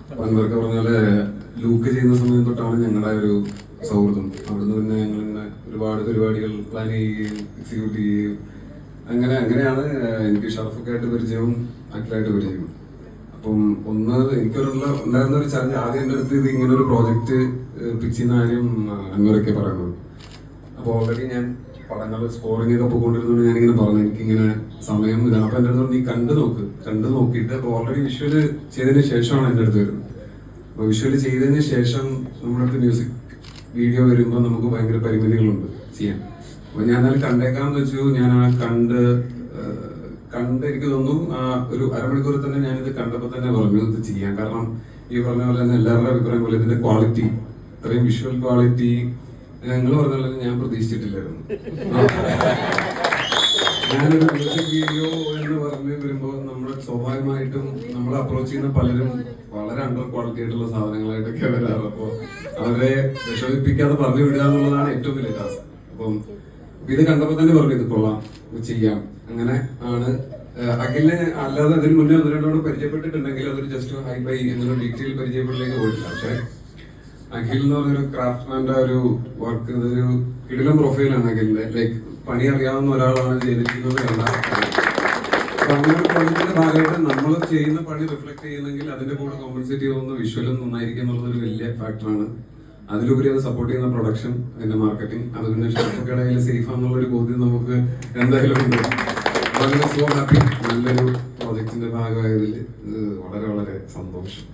പണ്ടൊക്കെ പറഞ്ഞ പോലെ ലൂക്ക് ചെയ്യുന്ന സമയം തൊട്ടാണ് ഞങ്ങളുടെ ഒരു സൗഹൃദം. അവിടുന്ന് പിന്നെ ഞങ്ങൾ ഇങ്ങനെ ഒരുപാട് പരിപാടികൾ പ്ലാൻ ചെയ്യുകയും എക്സിക്യൂട്ട് ചെയ്യുകയും അങ്ങനെയാണ് എനിക്ക് ഷറഫൊക്കെ ആയിട്ട് പരിചയവും അഖിലായിട്ട് പരിചയവും. അപ്പം ഉണ്ടായിരുന്ന ഒരു ചലഞ്ച് ആദ്യം എൻ്റെ അടുത്ത് ഇത് ഇങ്ങനെ ഒരു പ്രോജക്റ്റ് പിച്ച് ചെയ്യുന്ന കാര്യം അന്നൂരൊക്കെ പറയുന്നത്. അപ്പോൾ ഓൾറെഡി ഞാൻ പടങ്ങൾ സ്കോറിംഗ് ഒക്കെ പോയിക്കൊണ്ടിരുന്നതുകൊണ്ട് ഞാനിങ്ങനെ പറഞ്ഞു എനിക്കിങ്ങനെ സമയം ഇതാണ്. അപ്പൊ എൻ്റെ അടുത്ത് നീ കണ്ടു നോക്കിയിട്ട് അപ്പൊ ഓൾറെഡി വിഷ്വല് ചെയ്തതിന് ശേഷമാണ് എൻ്റെ അടുത്ത് വരുന്നത്. അപ്പൊ വിഷ്വല് ചെയ്തതിന് ശേഷം നമ്മുടെ അടുത്ത് മ്യൂസിക് വീഡിയോ വരുമ്പോൾ നമുക്ക് ഭയങ്കര പരിമിതികളുണ്ട് ചെയ്യാൻ. അപ്പൊ ഞാൻ എന്നാലും കണ്ടേക്കാന്ന് വെച്ചു. ഞാൻ ആ കണ്ട് എനിക്ക് തോന്നുന്നു ഒരു അരമണിക്കൂർ തന്നെ ഞാനിത് കണ്ടപ്പോൾ തന്നെ പറഞ്ഞു ഇത് ചെയ്യാൻ. കാരണം ഈ പറഞ്ഞ പോലെ തന്നെ എല്ലാവരുടെ അഭിപ്രായം പോലെ ഇതിന്റെ ക്വാളിറ്റി, ഇത്രയും വിഷ്വൽ ക്വാളിറ്റി നിങ്ങൾ പറഞ്ഞ പോലെ ഞാൻ പ്രതീക്ഷിച്ചിട്ടില്ലായിരുന്നു. ഞാനൊരു മ്യൂസിക് വീഡിയോ എന്ന് പറഞ്ഞു വരുമ്പോൾ നമ്മൾ സ്വാഭാവികമായിട്ടും നമ്മൾ അപ്രോച്ച് ചെയ്യുന്ന പലരും വളരെ അണ്ടർ ക്വാളിറ്റി ആയിട്ടുള്ള സാധനങ്ങളായിട്ടൊക്കെ വരാറ്. അപ്പോൾ അവരെ വിഷമിപ്പിക്കാതെ പറഞ്ഞു വിടുക എന്നുള്ളതാണ് ഏറ്റവും വലിയ ടാസ്ക്. അപ്പം ഇത് കണ്ടപ്പോൾ തന്നെ പറഞ്ഞു ഇത് കൊള്ളാം, ചെയ്യാം. അങ്ങനെ ആണ് അഖിലിനെ അല്ലാതെ അതിന് മുന്നേ അതിനോട് പരിചയപ്പെട്ടിട്ടുണ്ടെങ്കിൽ അതൊരു ജസ്റ്റ് ഹൈ ബൈ എന്നൊരു ഡീറ്റെയിൽ പരിചയപ്പെട്ടിലേക്ക് പോയിട്ടില്ല. പക്ഷെ അഖിൽ എന്ന് പറഞ്ഞൊരു ക്രാഫ്റ്റ്മാന്റെ ഒരു വർക്ക്, ഇതൊരു കിടിലം പ്രൊഫൈലാണ് അഖിലിന്റെ. ലൈക്ക് പണി അറിയാവുന്ന ഒരാളാണ് ചെയ്തിരിക്കുന്നത്. അങ്ങനെ പ്രൊജക്റ്റിന്റെ ഭാഗമായിട്ട് നമ്മൾ ചെയ്യുന്ന പണി റിഫ്ലക്ട് ചെയ്യുന്നെങ്കിൽ അതിന്റെ കൂടെ കോമ്പൻസേറ്റ് ചെയ്യുന്ന വിഷ്വലും നന്നായിരിക്കും എന്നുള്ളതൊരു വലിയ ഫാക്ടറാണ്. അതിലുപരി അത് സപ്പോർട്ട് ചെയ്യുന്ന പ്രൊഡക്ഷൻ, അതിന്റെ മാർക്കറ്റിംഗ്, അത് പിന്നെ ഷെഫൊക്കെ കയ്യിൽ സേഫ് ആണെന്നുള്ളൊരു ബോധ്യം നമുക്ക് എന്തായാലും ഉണ്ട്. വളരെ സോ ഹാപ്പി നല്ലൊരു പ്രോജക്റ്റിന്റെ ഭാഗമായതിൽ വളരെ വളരെ സന്തോഷം.